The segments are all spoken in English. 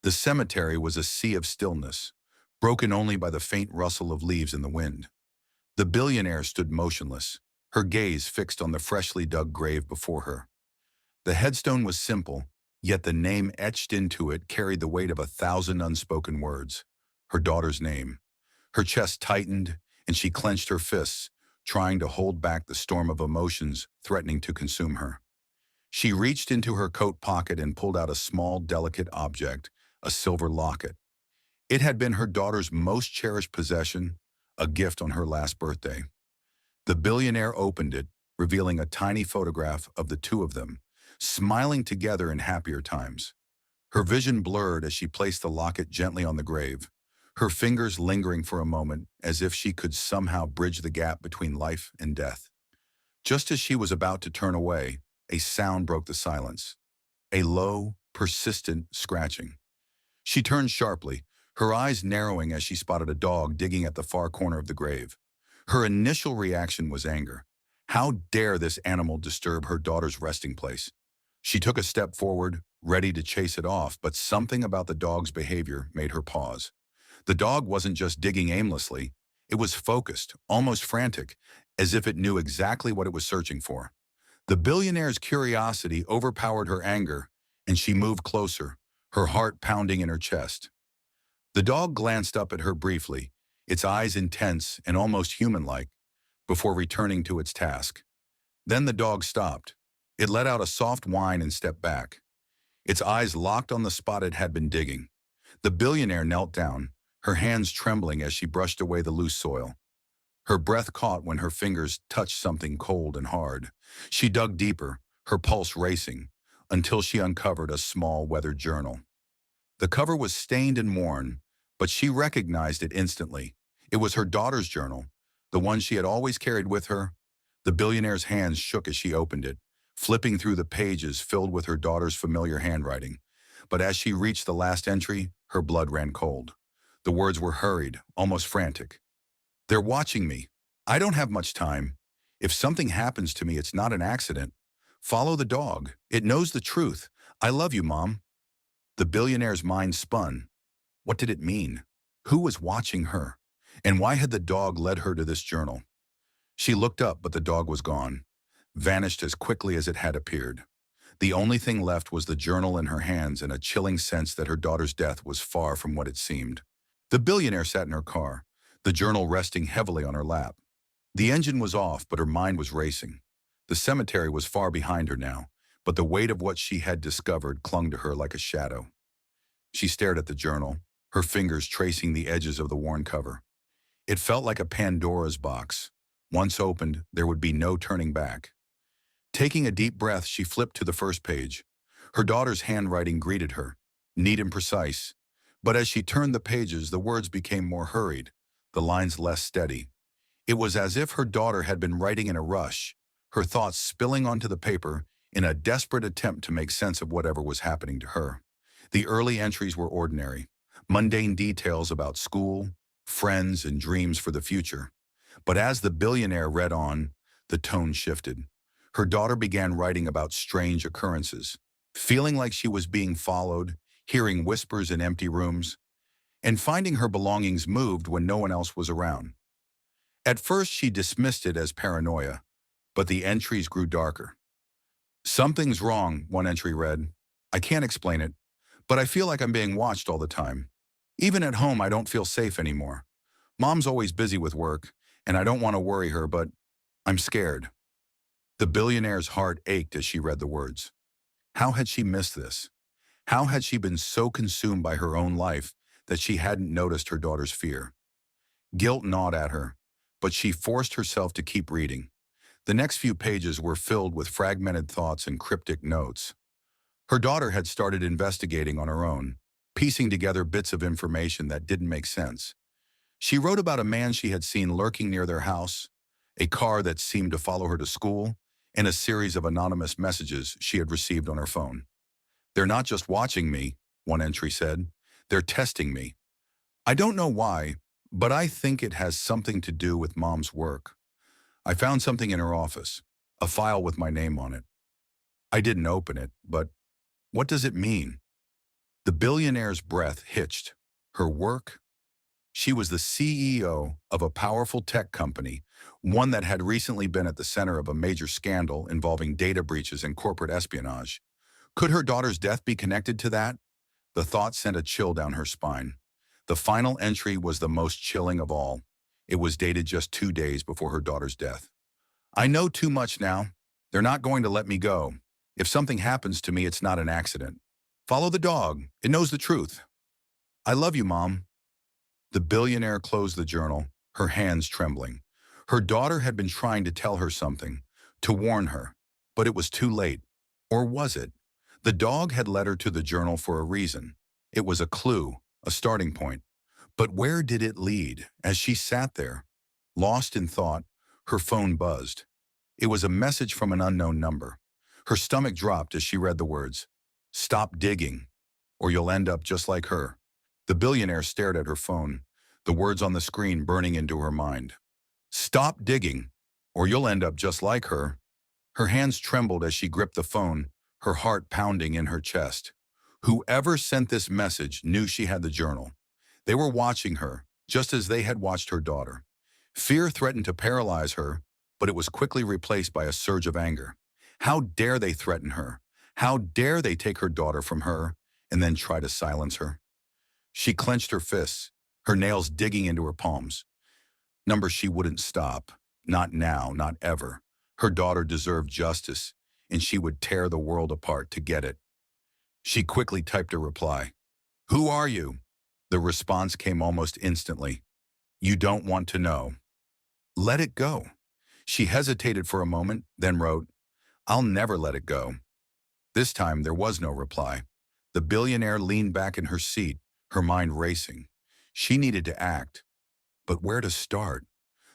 The cemetery was a sea of stillness, broken only by the faint rustle of leaves in the wind. The billionaire stood motionless, her gaze fixed on the freshly dug grave before her. The headstone was simple, yet the name etched into it carried the weight of 1,000 unspoken words. Her daughter's name. Her chest tightened, and she clenched her fists, trying to hold back the storm of emotions threatening to consume her. She reached into her coat pocket and pulled out a small, delicate object, a silver locket. It had been her daughter's most cherished possession, a gift on her last birthday. The billionaire opened it, revealing a tiny photograph of the two of them, smiling together in happier times. Her vision blurred as she placed the locket gently on the grave, her fingers lingering for a moment as if she could somehow bridge the gap between life and death. Just as she was about to turn away, a sound broke the silence. A low, persistent scratching. She turned sharply, her eyes narrowing as she spotted a dog digging at the far corner of the grave. Her initial reaction was anger. How dare this animal disturb her daughter's resting place? She took a step forward, ready to chase it off, but something about the dog's behavior made her pause. The dog wasn't just digging aimlessly. It was focused, almost frantic, as if it knew exactly what it was searching for. The billionaire's curiosity overpowered her anger, and she moved closer, her heart pounding in her chest. The dog glanced up at her briefly, its eyes intense and almost human-like, before returning to its task. Then the dog stopped. It let out a soft whine and stepped back. Its eyes locked on the spot it had been digging. The billionaire knelt down, her hands trembling as she brushed away the loose soil. Her breath caught when her fingers touched something cold and hard. She dug deeper, her pulse racing, until she uncovered a small weathered journal. The cover was stained and worn, but she recognized it instantly. It was her daughter's journal, the one she had always carried with her. The billionaire's hands shook as she opened it, flipping through the pages filled with her daughter's familiar handwriting. But as she reached the last entry, her blood ran cold. The words were hurried, almost frantic. "They're watching me. I don't have much time. If something happens to me, it's not an accident. Follow the dog. It knows the truth. I love you, Mom." The billionaire's mind spun. What did it mean? Who was watching her? And why had the dog led her to this journal? She looked up, but the dog was gone, vanished as quickly as it had appeared. The only thing left was the journal in her hands and a chilling sense that her daughter's death was far from what it seemed. The billionaire sat in her car, the journal resting heavily on her lap. The engine was off, but her mind was racing. The cemetery was far behind her now, but the weight of what she had discovered clung to her like a shadow. She stared at the journal, her fingers tracing the edges of the worn cover. It felt like a Pandora's box. Once opened, there would be no turning back. Taking a deep breath, she flipped to the first page. Her daughter's handwriting greeted her, neat and precise. But as she turned the pages, the words became more hurried, the lines less steady. It was as if her daughter had been writing in a rush, her thoughts spilling onto the paper in a desperate attempt to make sense of whatever was happening to her. The early entries were ordinary, mundane details about school, friends, and dreams for the future. But as the billionaire read on, the tone shifted. Her daughter began writing about strange occurrences, feeling like she was being followed, hearing whispers in empty rooms, and finding her belongings moved when no one else was around. At first, she dismissed it as paranoia, but the entries grew darker. "Something's wrong," one entry read. "I can't explain it, but I feel like I'm being watched all the time. Even at home, I don't feel safe anymore. Mom's always busy with work, and I don't want to worry her, but I'm scared." The billionaire's heart ached as she read the words. How had she missed this? How had she been so consumed by her own life that she hadn't noticed her daughter's fear? Guilt gnawed at her, but she forced herself to keep reading. The next few pages were filled with fragmented thoughts and cryptic notes. Her daughter had started investigating on her own, piecing together bits of information that didn't make sense. She wrote about a man she had seen lurking near their house, a car that seemed to follow her to school, and a series of anonymous messages she had received on her phone. "They're not just watching me," one entry said. "They're testing me. I don't know why, but I think it has something to do with Mom's work. I found something in her office, a file with my name on it. I didn't open it, but what does it mean?" The billionaire's breath hitched. Her work? She was the CEO of a powerful tech company, one that had recently been at the center of a major scandal involving data breaches and corporate espionage. Could her daughter's death be connected to that? The thought sent a chill down her spine. The final entry was the most chilling of all. It was dated just 2 days before her daughter's death. I know too much now. They're not going to let me go. If something happens to me, it's not an accident. Follow the dog. It knows the truth. I love you, Mom. The billionaire closed the journal, her hands trembling. Her daughter had been trying to tell her something, to warn her, but it was too late. Or was it? The dog had led her to the journal for a reason. It was a clue, a starting point. But where did it lead? As she sat there, lost in thought, her phone buzzed. It was a message from an unknown number. Her stomach dropped as she read the words, "Stop digging, or you'll end up just like her." The billionaire stared at her phone, the words on the screen burning into her mind. "Stop digging, or you'll end up just like her." Her hands trembled as she gripped the phone, her heart pounding in her chest. Whoever sent this message knew she had the journal. They were watching her, just as they had watched her daughter. Fear threatened to paralyze her, but it was quickly replaced by a surge of anger. How dare they threaten her? How dare they take her daughter from her and then try to silence her? She clenched her fists, her nails digging into her palms. Number she wouldn't stop. Not now, not ever. Her daughter deserved justice, and she would tear the world apart to get it. She quickly typed a reply. "Who are you?" The response came almost instantly. "You don't want to know." Let it go. She hesitated for a moment, then wrote, "I'll never let it go." This time there was no reply. The billionaire leaned back in her seat, her mind racing. She needed to act. But where to start?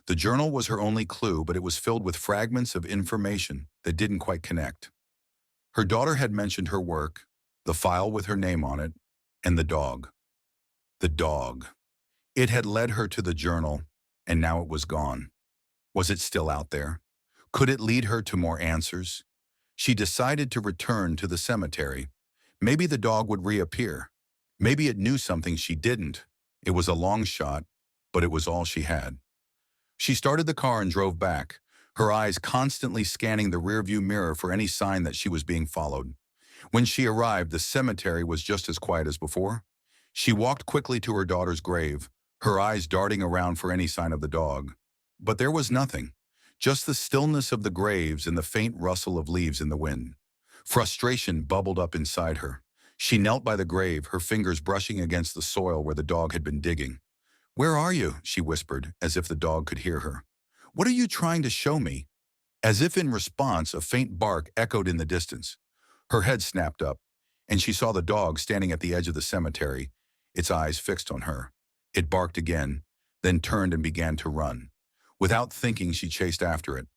The journal was her only clue, but it was filled with fragments of information that didn't quite connect. Her daughter had mentioned her work, the file with her name on it, and the dog. The dog. It had led her to the journal, and now it was gone. Was it still out there? Could it lead her to more answers? She decided to return to the cemetery. Maybe the dog would reappear. Maybe it knew something she didn't. It was a long shot, but it was all she had. She started the car and drove back, her eyes constantly scanning the rearview mirror for any sign that she was being followed. When she arrived, the cemetery was just as quiet as before. She walked quickly to her daughter's grave, her eyes darting around for any sign of the dog. But there was nothing, just the stillness of the graves and the faint rustle of leaves in the wind. Frustration bubbled up inside her. She knelt by the grave, her fingers brushing against the soil where the dog had been digging. "Where are you?" she whispered, as if the dog could hear her. "What are you trying to show me?" As if in response, a faint bark echoed in the distance. Her head snapped up, and she saw the dog standing at the edge of the cemetery, its eyes fixed on her. It barked again, then turned and began to run. Without thinking, she chased after it.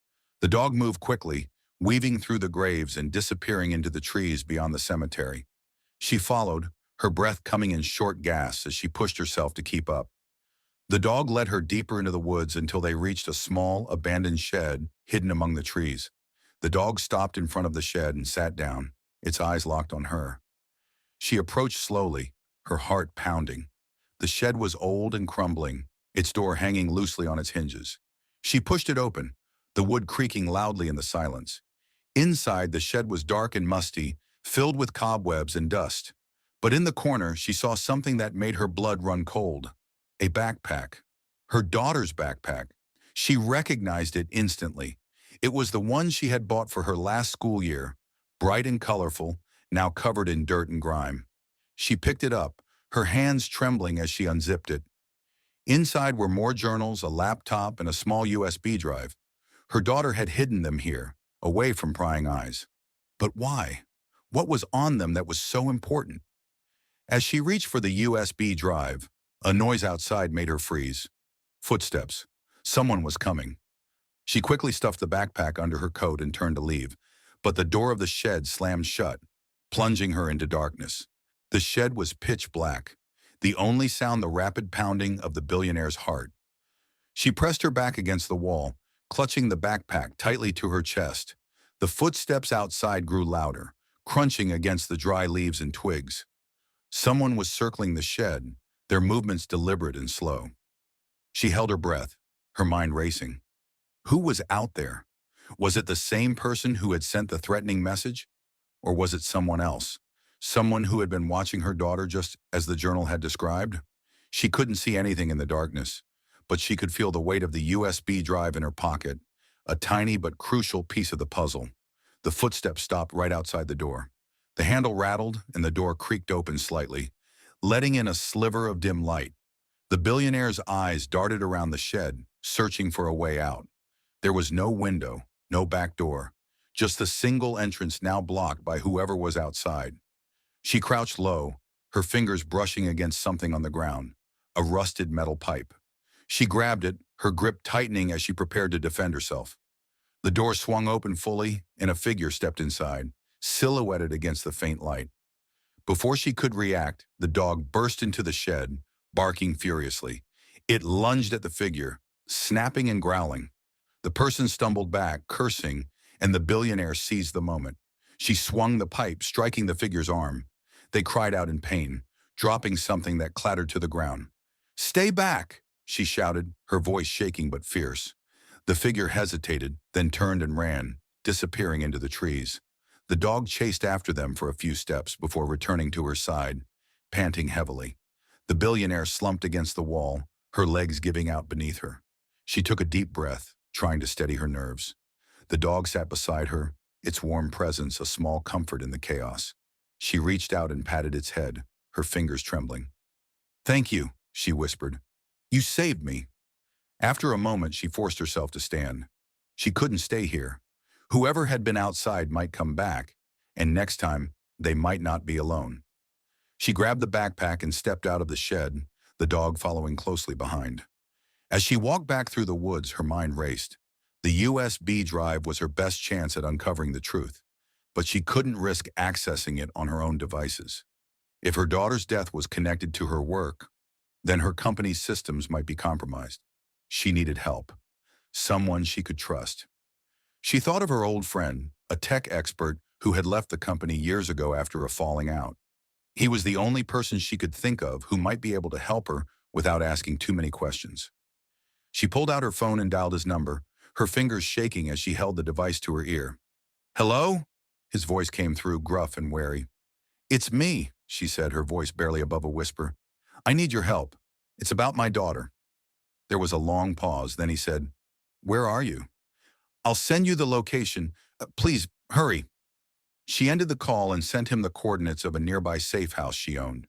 The dog moved quickly, weaving through the graves and disappearing into the trees beyond the cemetery. She followed, her breath coming in short gasps as she pushed herself to keep up. The dog led her deeper into the woods until they reached a small, abandoned shed hidden among the trees. The dog stopped in front of the shed and sat down, its eyes locked on her. She approached slowly, her heart pounding. The shed was old and crumbling, its door hanging loosely on its hinges. She pushed it open, the wood creaking loudly in the silence. Inside, the shed was dark and musty, filled with cobwebs and dust. But in the corner, she saw something that made her blood run cold. A backpack. Her daughter's backpack. She recognized it instantly. It was the one she had bought for her last school year, bright and colorful, now covered in dirt and grime. She picked it up, her hands trembling as she unzipped it. Inside were more journals, a laptop, and a small USB drive. Her daughter had hidden them here, away from prying eyes. But why? What was on them that was so important? As she reached for the USB drive, a noise outside made her freeze. Footsteps. Someone was coming. She quickly stuffed the backpack under her coat and turned to leave, but the door of the shed slammed shut, plunging her into darkness. The shed was pitch black, the only sound the rapid pounding of the billionaire's heart. She pressed her back against the wall, clutching the backpack tightly to her chest. The footsteps outside grew louder, crunching against the dry leaves and twigs. Someone was circling the shed, their movements deliberate and slow. She held her breath, her mind racing. Who was out there? Was it the same person who had sent the threatening message? Or was it someone else? Someone who had been watching her daughter just as the journal had described? She couldn't see anything in the darkness, but she could feel the weight of the USB drive in her pocket, a tiny but crucial piece of the puzzle. The footsteps stopped right outside the door. The handle rattled and the door creaked open slightly, letting in a sliver of dim light. The billionaire's eyes darted around the shed, searching for a way out. There was no window, no back door, just the single entrance now blocked by whoever was outside. She crouched low, her fingers brushing against something on the ground, a rusted metal pipe. She grabbed it, her grip tightening as she prepared to defend herself. The door swung open fully, and a figure stepped inside, silhouetted against the faint light. Before she could react, the dog burst into the shed, barking furiously. It lunged at the figure, snapping and growling. The person stumbled back, cursing, and the billionaire seized the moment. She swung the pipe, striking the figure's arm. They cried out in pain, dropping something that clattered to the ground. "Stay back!" she shouted, her voice shaking but fierce. The figure hesitated, then turned and ran, disappearing into the trees. The dog chased after them for a few steps before returning to her side, panting heavily. The billionaire slumped against the wall, her legs giving out beneath her. She took a deep breath, trying to steady her nerves. The dog sat beside her, its warm presence a small comfort in the chaos. She reached out and patted its head, her fingers trembling. "Thank you," she whispered. "You saved me." After a moment, she forced herself to stand. She couldn't stay here. Whoever had been outside might come back, and next time, they might not be alone. She grabbed the backpack and stepped out of the shed, the dog following closely behind. As she walked back through the woods, her mind raced. The USB drive was her best chance at uncovering the truth, but she couldn't risk accessing it on her own devices. If her daughter's death was connected to her work, then her company's systems might be compromised. She needed help, someone she could trust. She thought of her old friend, a tech expert who had left the company years ago after a falling out. He was the only person she could think of who might be able to help her without asking too many questions. She pulled out her phone and dialed his number, her fingers shaking as she held the device to her ear. "Hello?" His voice came through, gruff and wary. "It's me," she said, her voice barely above a whisper. "I need your help. It's about my daughter." There was a long pause, then he said, "Where are you?" "I'll send you the location. Please, hurry." She ended the call and sent him the coordinates of a nearby safe house she owned.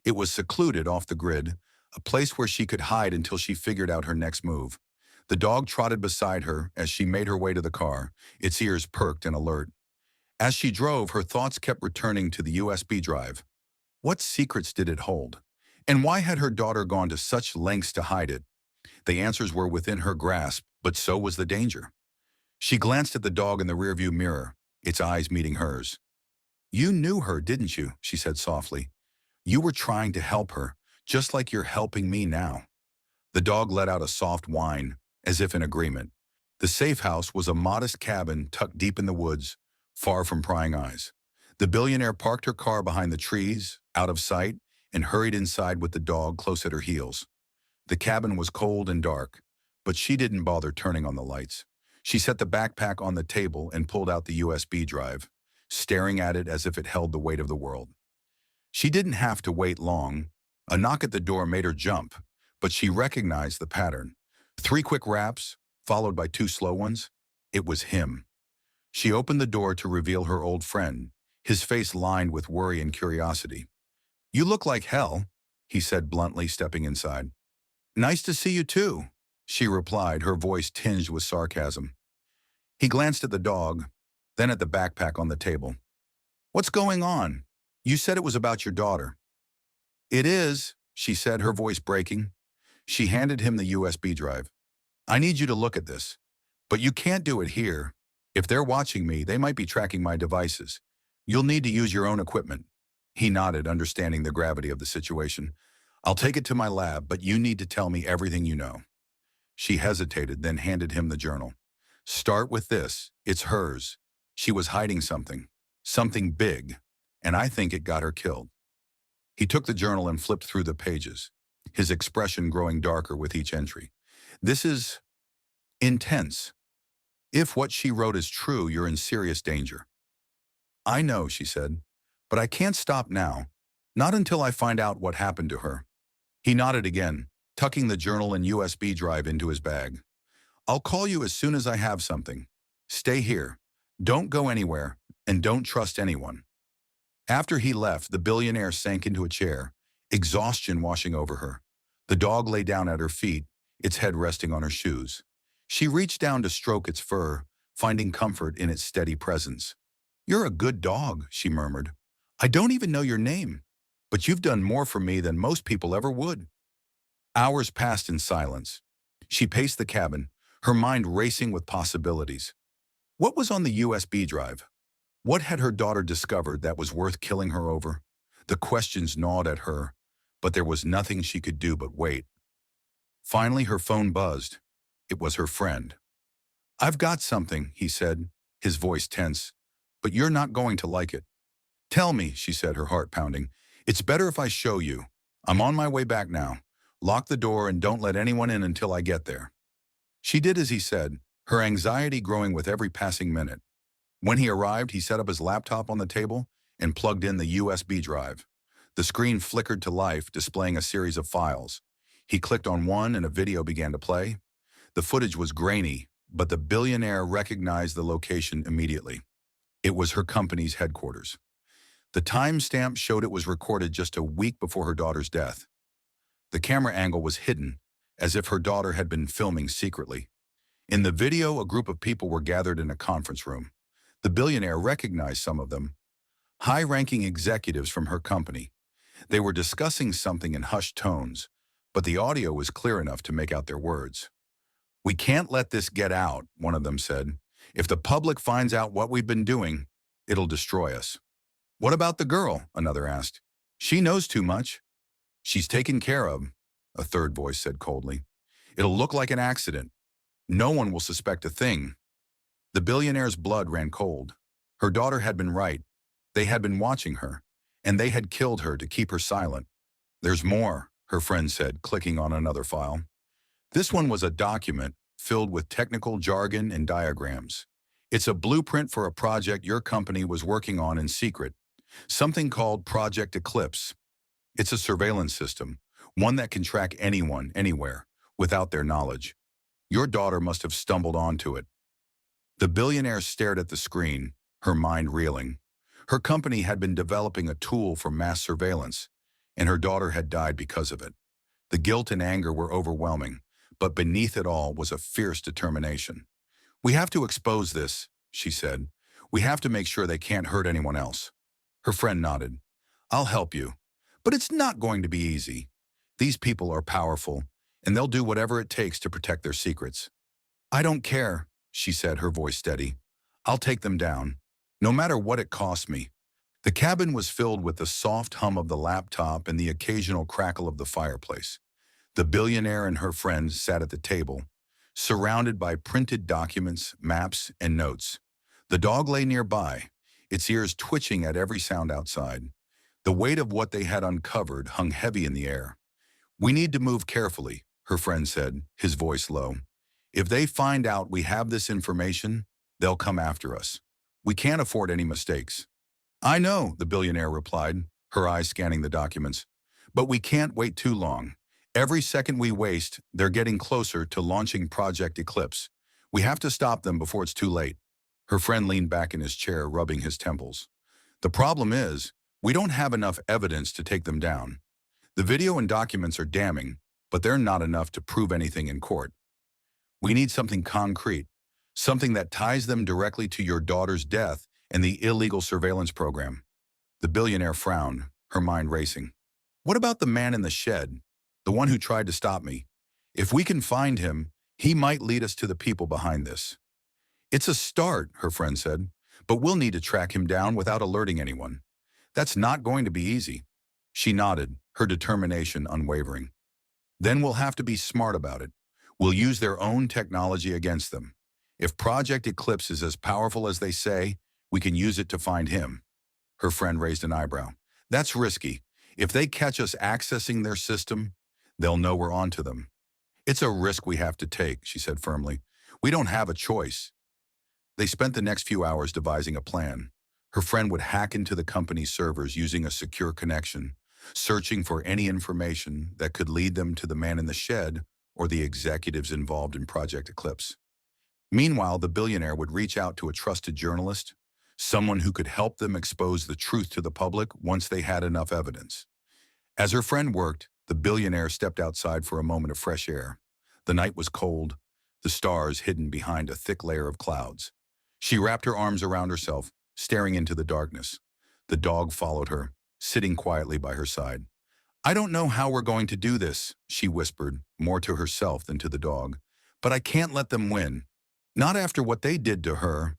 It was secluded off the grid, a place where she could hide until she figured out her next move. The dog trotted beside her as she made her way to the car, its ears perked and alert. As she drove, her thoughts kept returning to the USB drive. What secrets did it hold? And why had her daughter gone to such lengths to hide it? The answers were within her grasp, but so was the danger. She glanced at the dog in the rearview mirror, its eyes meeting hers. "You knew her, didn't you?" she said softly. "You were trying to help her, just like you're helping me now." The dog let out a soft whine, as if in agreement. The safe house was a modest cabin tucked deep in the woods, far from prying eyes. The billionaire parked her car behind the trees, out of sight, and hurried inside with the dog close at her heels. The cabin was cold and dark, but she didn't bother turning on the lights. She set the backpack on the table and pulled out the USB drive, staring at it as if it held the weight of the world. She didn't have to wait long. A knock at the door made her jump, but she recognized the pattern. 3 quick raps, followed by 2 slow ones. It was him. She opened the door to reveal her old friend, his face lined with worry and curiosity. "You look like hell," he said bluntly, stepping inside. "Nice to see you too," she replied, her voice tinged with sarcasm. He glanced at the dog, then at the backpack on the table. "What's going on? You said it was about your daughter." "It is," she said, her voice breaking. She handed him the USB drive. "I need you to look at this. But you can't do it here. If they're watching me, they might be tracking my devices. You'll need to use your own equipment." He nodded, understanding the gravity of the situation. "I'll take it to my lab, but you need to tell me everything you know." She hesitated, then handed him the journal. "Start with this. It's hers. She was hiding something. Something big. And I think it got her killed." He took the journal and flipped through the pages, his expression growing darker with each entry. This is intense. If what she wrote is true, you're in serious danger. I know, she said, but I can't stop now. Not until I find out what happened to her. He nodded again, tucking the journal and USB drive into his bag. I'll call you as soon as I have something. Stay here. Don't go anywhere, and don't trust anyone. After he left, the billionaire sank into a chair, exhaustion washing over her. The dog lay down at her feet, its head resting on her shoes. She reached down to stroke its fur, finding comfort in its steady presence. You're a good dog, she murmured. I don't even know your name, but you've done more for me than most people ever would. Hours passed in silence. She paced the cabin, her mind racing with possibilities. What was on the USB drive? What had her daughter discovered that was worth killing her over? The questions gnawed at her, but there was nothing she could do but wait. Finally, her phone buzzed. It was her friend. I've got something, he said, his voice tense, but you're not going to like it. Tell me, she said, her heart pounding. It's better if I show you. I'm on my way back now. Lock the door and don't let anyone in until I get there. She did as he said, her anxiety growing with every passing minute. When he arrived, he set up his laptop on the table and plugged in the USB drive. The screen flickered to life, displaying a series of files. He clicked on one and a video began to play. The footage was grainy, but the billionaire recognized the location immediately. It was her company's headquarters. The timestamp showed it was recorded just a week before her daughter's death. The camera angle was hidden, as if her daughter had been filming secretly. In the video, a group of people were gathered in a conference room. The billionaire recognized some of them, high-ranking executives from her company. They were discussing something in hushed tones, but the audio was clear enough to make out their words. We can't let this get out, one of them said. If the public finds out what we've been doing, it'll destroy us. What about the girl? Another asked. She knows too much. She's taken care of, a third voice said coldly. It'll look like an accident. No one will suspect a thing. The billionaire's blood ran cold. Her daughter had been right. They had been watching her, and they had killed her to keep her silent. There's more, her friend said, clicking on another file. This one was a document filled with technical jargon and diagrams. It's a blueprint for a project your company was working on in secret, something called Project Eclipse. It's a surveillance system, one that can track anyone, anywhere, without their knowledge. Your daughter must have stumbled onto it. The billionaire stared at the screen, her mind reeling. Her company had been developing a tool for mass surveillance, and her daughter had died because of it. The guilt and anger were overwhelming, but beneath it all was a fierce determination. We have to expose this, she said. We have to make sure they can't hurt anyone else. Her friend nodded. I'll help you, but it's not going to be easy. These people are powerful, and they'll do whatever it takes to protect their secrets. I don't care, she said, her voice steady. I'll take them down, no matter what it costs me. The cabin was filled with the soft hum of the laptop and the occasional crackle of the fireplace. The billionaire and her friends sat at the table, surrounded by printed documents, maps, and notes. The dog lay nearby, its ears twitching at every sound outside. The weight of what they had uncovered hung heavy in the air. We need to move carefully, her friend said, his voice low. If they find out we have this information, they'll come after us. We can't afford any mistakes. I know, the billionaire replied, her eyes scanning the documents. But we can't wait too long. Every second we waste, they're getting closer to launching Project Eclipse. We have to stop them before it's too late. Her friend leaned back in his chair, rubbing his temples. The problem is, we don't have enough evidence to take them down. The video and documents are damning, but they're not enough to prove anything in court. We need something concrete, something that ties them directly to your daughter's death and the illegal surveillance program. The billionaire frowned, her mind racing. What about the man in the shed, the one who tried to stop me? If we can find him, he might lead us to the people behind this. It's a start, her friend said, but we'll need to track him down without alerting anyone. That's not going to be easy. She nodded, her determination unwavering. Then we'll have to be smart about it. We'll use their own technology against them. If Project Eclipse is as powerful as they say, we can use it to find him. Her friend raised an eyebrow. That's risky. If they catch us accessing their system, they'll know we're onto them. It's a risk we have to take, she said firmly. We don't have a choice. They spent the next few hours devising a plan. Her friend would hack into the company's servers using a secure connection, searching for any information that could lead them to the man in the shed or the executives involved in Project Eclipse. Meanwhile, the billionaire would reach out to a trusted journalist, someone who could help them expose the truth to the public once they had enough evidence. As her friend worked, the billionaire stepped outside for a moment of fresh air. The night was cold, the stars hidden behind a thick layer of clouds. She wrapped her arms around herself, staring into the darkness. The dog followed her, sitting quietly by her side. I don't know how we're going to do this, she whispered, more to herself than to the dog. But I can't let them win. Not after what they did to her.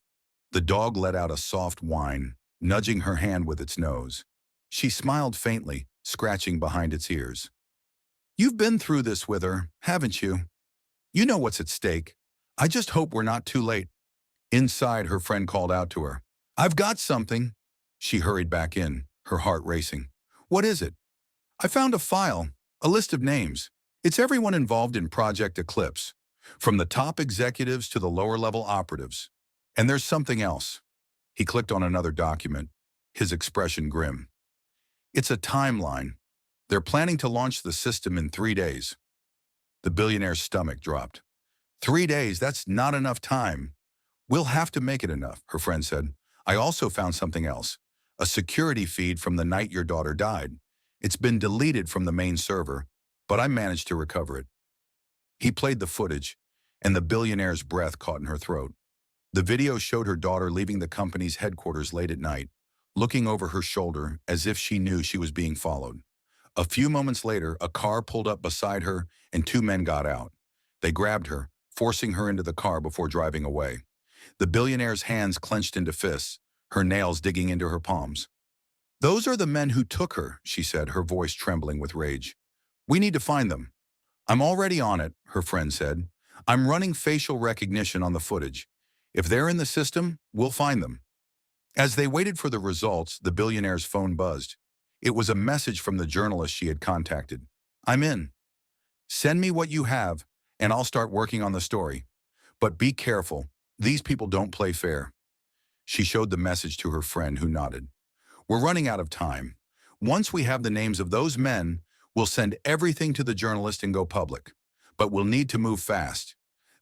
The dog let out a soft whine, nudging her hand with its nose. She smiled faintly, scratching behind its ears. You've been through this with her, haven't you? You know what's at stake. I just hope we're not too late. Inside, her friend called out to her. I've got something. She hurried back in, her heart racing. What is it? I found a file, a list of names. It's everyone involved in Project Eclipse, from the top executives to the lower-level operatives. And there's something else. He clicked on another document, his expression grim. It's a timeline. They're planning to launch the system in 3 days. The billionaire's stomach dropped. 3 days, that's not enough time. We'll have to make it enough, her friend said. I also found something else. A security feed from the night your daughter died. It's been deleted from the main server, but I managed to recover it. He played the footage, and the billionaire's breath caught in her throat. The video showed her daughter leaving the company's headquarters late at night, looking over her shoulder as if she knew she was being followed. A few moments later, a car pulled up beside her and 2 men got out. They grabbed her, forcing her into the car before driving away. The billionaire's hands clenched into fists, her nails digging into her palms. Those are the men who took her, she said, her voice trembling with rage. We need to find them. I'm already on it, her friend said. I'm running facial recognition on the footage. If they're in the system, we'll find them. As they waited for the results, the billionaire's phone buzzed. It was a message from the journalist she had contacted. I'm in. Send me what you have, and I'll start working on the story. But be careful. These people don't play fair. She showed the message to her friend, who nodded. We're running out of time. Once we have the names of those men, we'll send everything to the journalist and go public. But we'll need to move fast.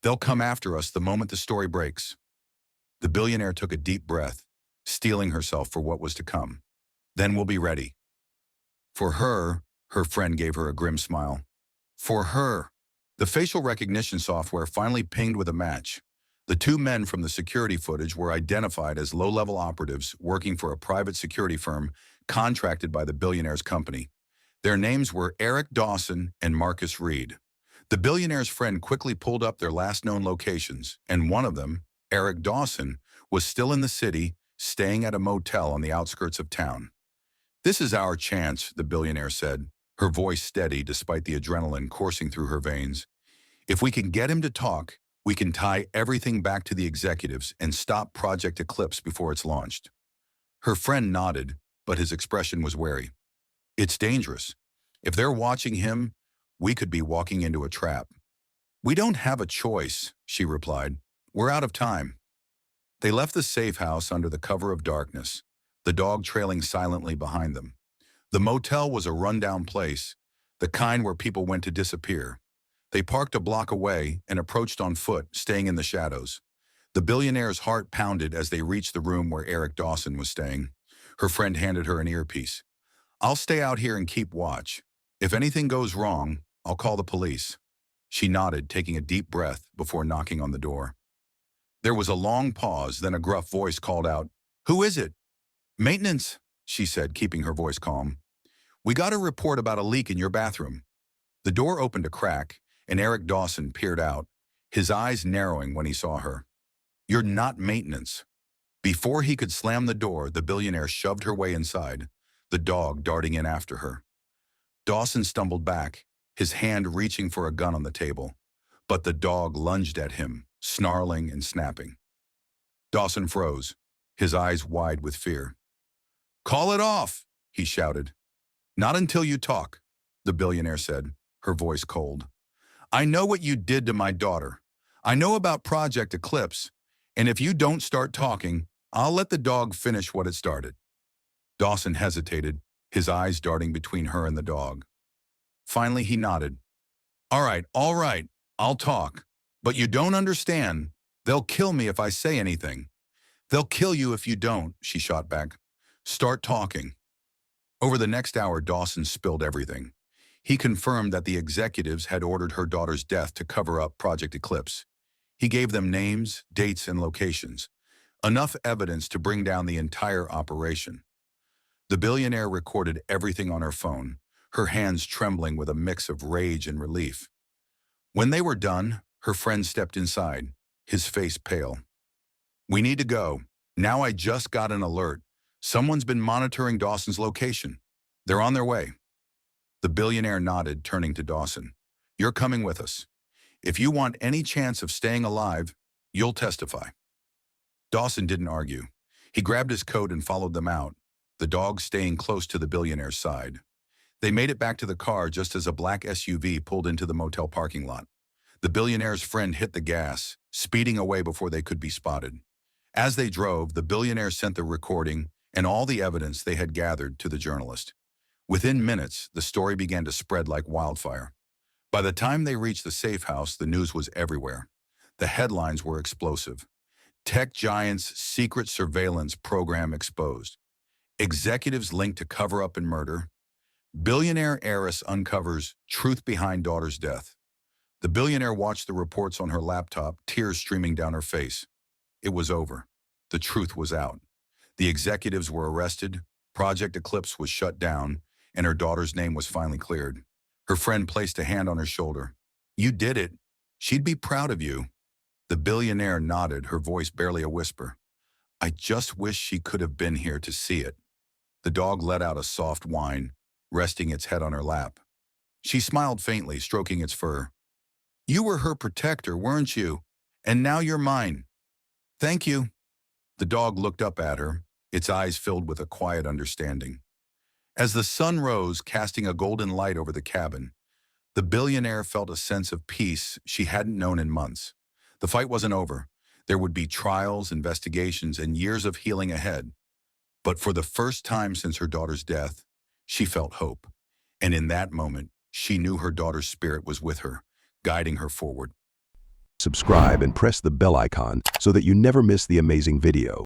They'll come after us the moment the story breaks. The billionaire took a deep breath, steeling herself for what was to come. Then we'll be ready. For her friend gave her a grim smile. For her. The facial recognition software finally pinged with a match. The 2 men from the security footage were identified as low-level operatives working for a private security firm contracted by the billionaire's company. Their names were Eric Dawson and Marcus Reed. The billionaire's friend quickly pulled up their last known locations, and one of them, Eric Dawson, was still in the city, staying at a motel on the outskirts of town. This is our chance, the billionaire said, her voice steady despite the adrenaline coursing through her veins. If we can get him to talk, we can tie everything back to the executives and stop Project Eclipse before it's launched. Her friend nodded, but his expression was wary. It's dangerous. If they're watching him, we could be walking into a trap. We don't have a choice, she replied. We're out of time. They left the safe house under the cover of darkness, the dog trailing silently behind them. The motel was a rundown place, the kind where people went to disappear. They parked a block away and approached on foot, staying in the shadows. The billionaire's heart pounded as they reached the room where Eric Dawson was staying. Her friend handed her an earpiece. I'll stay out here and keep watch. If anything goes wrong, I'll call the police. She nodded, taking a deep breath before knocking on the door. There was a long pause, then a gruff voice called out, Who is it? Maintenance, she said, keeping her voice calm. We got a report about a leak in your bathroom. The door opened a crack, and Eric Dawson peered out, his eyes narrowing when he saw her. You're not maintenance. Before he could slam the door, the billionaire shoved her way inside, the dog darting in after her. Dawson stumbled back, his hand reaching for a gun on the table, but the dog lunged at him, snarling and snapping. Dawson froze, his eyes wide with fear. Call it off, he shouted. Not until you talk, the billionaire said, her voice cold. I know what you did to my daughter. I know about Project Eclipse, and if you don't start talking, I'll let the dog finish what it started. Dawson hesitated, his eyes darting between her and the dog. Finally, he nodded. All right, I'll talk. But you don't understand. They'll kill me if I say anything. They'll kill you if you don't, she shot back. Start talking. Over the next hour, Dawson spilled everything. He confirmed that the executives had ordered her daughter's death to cover up Project Eclipse. He gave them names, dates, and locations, enough evidence to bring down the entire operation. The billionaire recorded everything on her phone, her hands trembling with a mix of rage and relief. When they were done, her friend stepped inside, his face pale. We need to go. Now I just got an alert. Someone's been monitoring Dawson's location. They're on their way. The billionaire nodded, turning to Dawson. You're coming with us. If you want any chance of staying alive, you'll testify. Dawson didn't argue. He grabbed his coat and followed them out, the dog staying close to the billionaire's side. They made it back to the car just as a black SUV pulled into the motel parking lot. The billionaire's friend hit the gas, speeding away before they could be spotted. As they drove, the billionaire sent the recording and all the evidence they had gathered to the journalist. Within minutes, the story began to spread like wildfire. By the time they reached the safe house, the news was everywhere. The headlines were explosive. Tech giants' secret surveillance program exposed. Executives linked to cover-up and murder. Billionaire heiress uncovers truth behind daughter's death. The billionaire watched the reports on her laptop, tears streaming down her face. It was over. The truth was out. The executives were arrested, Project Eclipse was shut down, and her daughter's name was finally cleared. Her friend placed a hand on her shoulder. You did it. She'd be proud of you. The billionaire nodded, her voice barely a whisper. I just wish she could have been here to see it. The dog let out a soft whine, resting its head on her lap. She smiled faintly, stroking its fur. You were her protector, weren't you? And now you're mine. Thank you. The dog looked up at her, its eyes filled with a quiet understanding. As the sun rose, casting a golden light over the cabin, the billionaire felt a sense of peace she hadn't known in months. The fight wasn't over. There would be trials, investigations, and years of healing ahead. But for the first time since her daughter's death, she felt hope. And in that moment, she knew her daughter's spirit was with her, guiding her forward. Subscribe and press the bell icon so that you never miss the amazing video.